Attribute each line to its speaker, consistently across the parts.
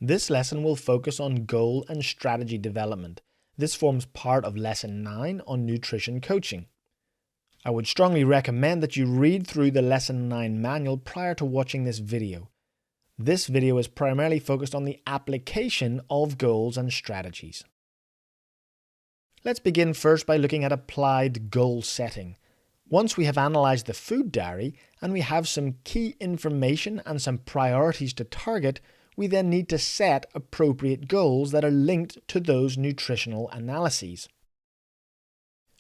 Speaker 1: This lesson will focus on goal and strategy development. This forms part of Lesson 9 on nutrition coaching. I would strongly recommend that you read through the Lesson 9 manual prior to watching this video. This video is primarily focused on the application of goals and strategies. Let's begin first by looking at applied goal setting. Once we have analysed the food diary and we have some key information and some priorities to target, we then need to set appropriate goals that are linked to those nutritional analyses.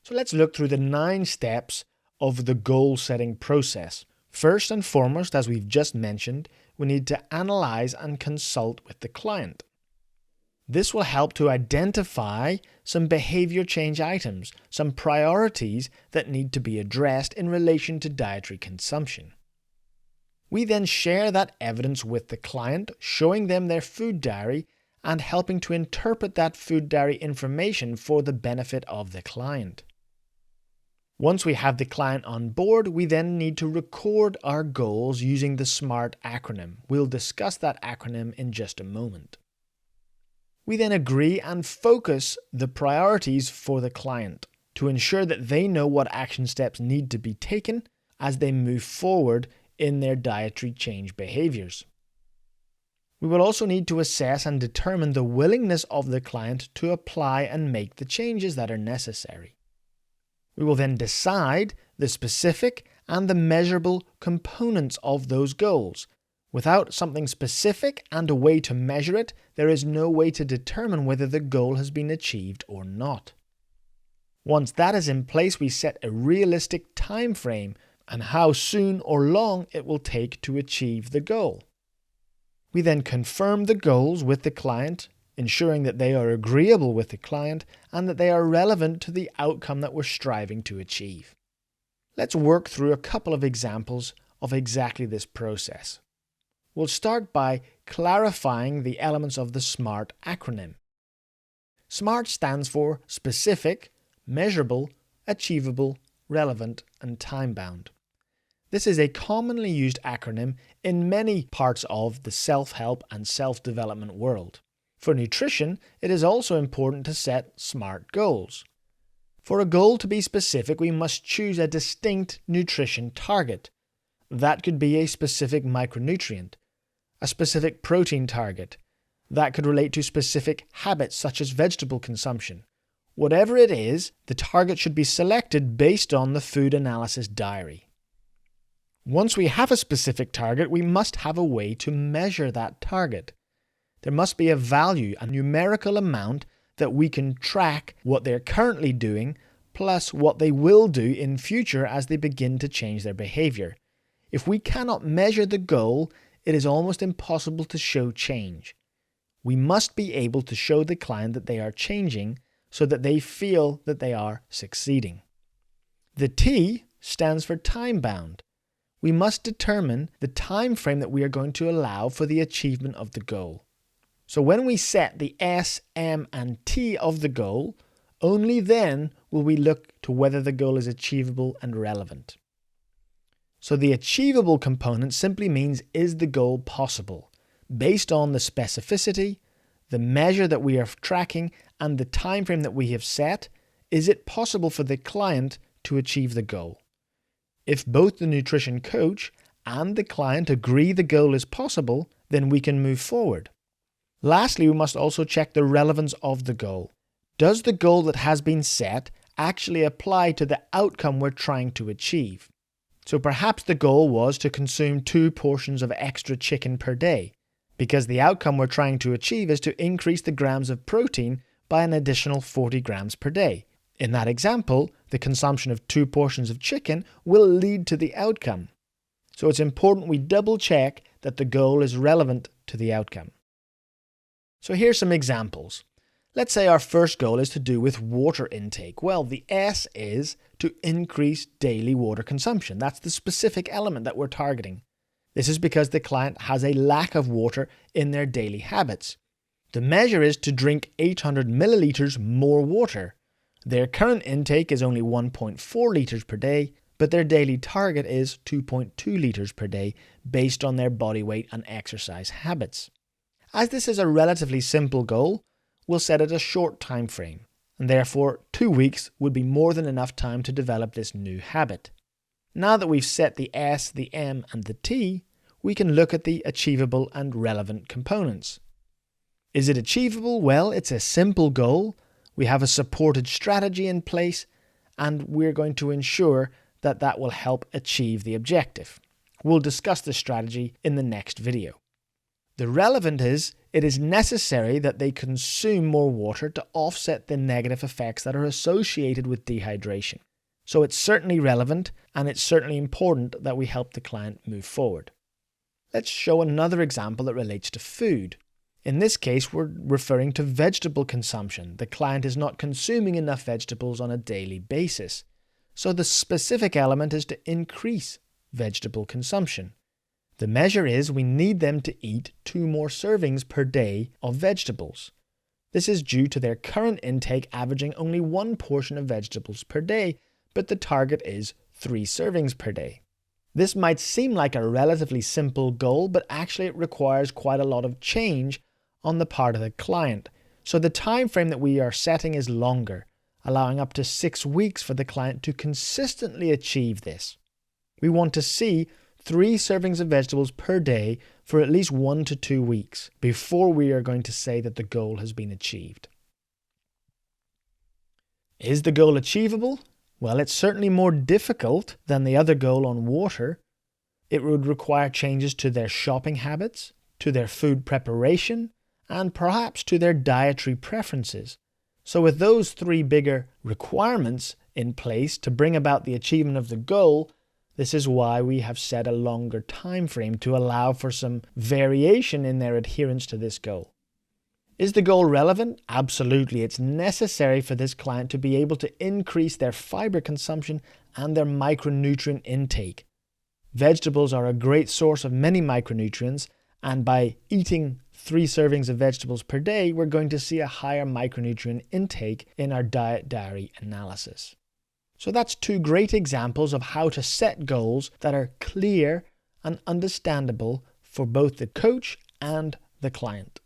Speaker 1: So let's look through the 9 steps of the goal setting process. First and foremost, as we've just mentioned, we need to analyze and consult with the client. This will help to identify some behavior change items, some priorities that need to be addressed in relation to dietary consumption. We then share that evidence with the client, showing them their food diary and helping to interpret that food diary information for the benefit of the client. Once we have the client on board, we then need to record our goals using the SMART acronym. We'll discuss that acronym in just a moment. We then agree and focus the priorities for the client to ensure that they know what action steps need to be taken as they move forward in their dietary change behaviors. We will also need to assess and determine the willingness of the client to apply and make the changes that are necessary. We will then decide the specific and the measurable components of those goals. Without something specific and a way to measure it, there is no way to determine whether the goal has been achieved or not. Once that is in place, we set a realistic time frame and how soon or long it will take to achieve the goal. We then confirm the goals with the client, ensuring that they are agreeable with the client and that they are relevant to the outcome that we're striving to achieve. Let's work through a couple of examples of exactly this process. We'll start by clarifying the elements of the SMART acronym. SMART stands for specific, measurable, achievable, relevant, and time-bound. This is a commonly used acronym in many parts of the self-help and self-development world. For nutrition, it is also important to set SMART goals. For a goal to be specific, we must choose a distinct nutrition target. That could be a specific micronutrient, a specific protein target. That could relate to specific habits such as vegetable consumption. Whatever it is, the target should be selected based on the food analysis diary. Once we have a specific target, we must have a way to measure that target. There must be a value, a numerical amount that we can track what they're currently doing plus what they will do in future as they begin to change their behavior. If we cannot measure the goal, it is almost impossible to show change. We must be able to show the client that they are changing so that they feel that they are succeeding. The T stands for time-bound. We must determine the time frame that we are going to allow for the achievement of the goal. So when we set the S, M, and T of the goal, only then will we look to whether the goal is achievable and relevant. So the achievable component simply means, is the goal possible? Based on the specificity, the measure that we are tracking, and the time frame that we have set, is it possible for the client to achieve the goal? If both the nutrition coach and the client agree the goal is possible, then we can move forward. Lastly, we must also check the relevance of the goal. Does the goal that has been set actually apply to the outcome we're trying to achieve? So perhaps the goal was to consume 2 portions of extra chicken per day, because the outcome we're trying to achieve is to increase the grams of protein by an additional 40 grams per day. In that example, the consumption of 2 portions of chicken will lead to the outcome. So it's important we double check that the goal is relevant to the outcome. So here's some examples. Let's say our first goal is to do with water intake. Well, the S is to increase daily water consumption. That's the specific element that we're targeting. This is because the client has a lack of water in their daily habits. The measure is to drink 800 milliliters more water. Their current intake is only 1.4 liters per day, but their daily target is 2.2 liters per day based on their body weight and exercise habits. As this is a relatively simple goal, we'll set it a short time frame, and therefore 2 weeks would be more than enough time to develop this new habit. Now that we've set the S, the M, and the T, we can look at the achievable and relevant components. Is it achievable? Well, it's a simple goal. We have a supported strategy in place, and we're going to ensure that that will help achieve the objective. We'll discuss the strategy in the next video. The relevant is, it is necessary that they consume more water to offset the negative effects that are associated with dehydration. So it's certainly relevant, and it's certainly important that we help the client move forward. Let's show another example that relates to food. In this case, we're referring to vegetable consumption. The client is not consuming enough vegetables on a daily basis. So the specific element is to increase vegetable consumption. The measure is we need them to eat 2 more servings per day of vegetables. This is due to their current intake averaging only 1 portion of vegetables per day, but the target is 3 servings per day. This might seem like a relatively simple goal, but actually it requires quite a lot of change on the part of the client. So the time frame that we are setting is longer, allowing up to 6 weeks for the client to consistently achieve this. We want to see 3 servings of vegetables per day for at least 1 to 2 weeks before we are going to say that the goal has been achieved. Is the goal achievable? Well, it's certainly more difficult than the other goal on water. It would require changes to their shopping habits, to their food preparation, and perhaps to their dietary preferences. So with those 3 bigger requirements in place to bring about the achievement of the goal, this is why we have set a longer time frame to allow for some variation in their adherence to this goal. Is the goal relevant? Absolutely. It's necessary for this client to be able to increase their fiber consumption and their micronutrient intake. Vegetables are a great source of many micronutrients, and by eating 3 servings of vegetables per day, we're going to see a higher micronutrient intake in our diet diary analysis. So that's 2 great examples of how to set goals that are clear and understandable for both the coach and the client.